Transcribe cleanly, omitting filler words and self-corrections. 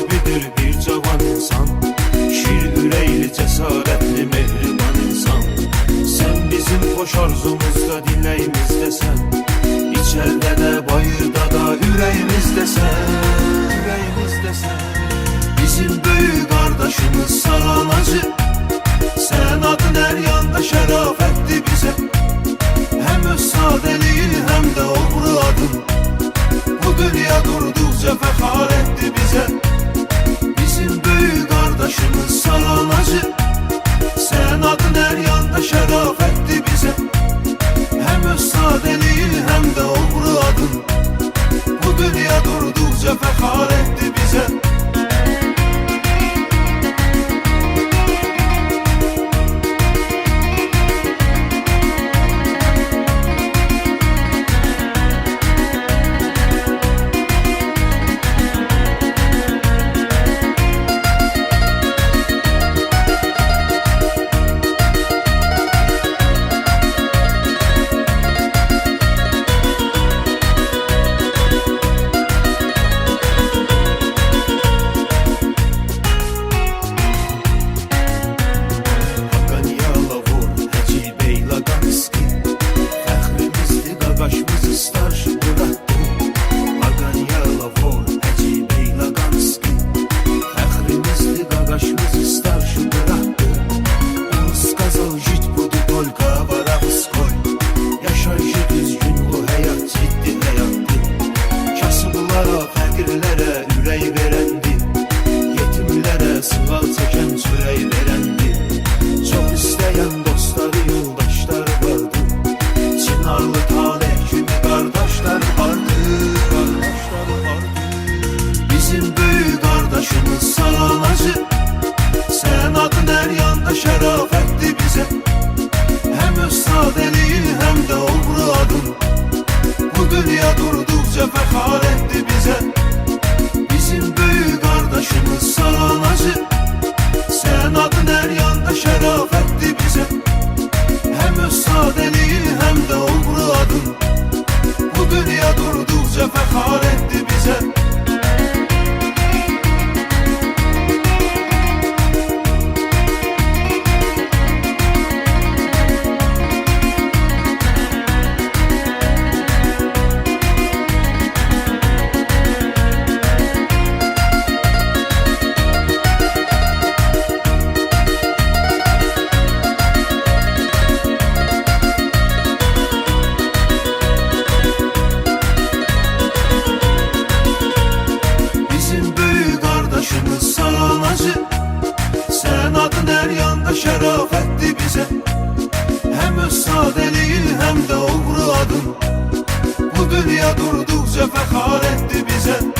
sahibidir bir cavan insan. Şir yüreğli, cesaretli, mehriban insan. Sen bizim hoş arzumuzda, dileğimizdesən. İçeride de bayırda da yüreğimizdesən. Bizim büyük kardeşimiz Saran Hacı. Sen adın her yanda şerafetli bize. Hem öz sadeliğin hem de oğru adın. Bu dünya durdukça fəxar etti bize. Bizim büyük kardeşimiz Saran Hacı. Sen adın her yanda şerafetli bize. Hem öz sadeliğin hem de oğru adın. Bu dünya durdukça fəxar etti bize. Sen adın her yanda şerafetli bize. Hem öz sadeliğin hem de oğru adın. Bu dünya durdukça fəxar etti bize. Bizim büyük kardeşimiz Saran Hacı. Sen adın her yanda şerafetli bize. Hem öz sadeliğin hem de oğru adın. Bu dünya durdukça fəxar etti bize. Saran Hacı. Sen adın her yanda şerafetli bize. Hem öz sadeliğin hem de oğru adın. Bu dünya durdukça fəxar etti bize.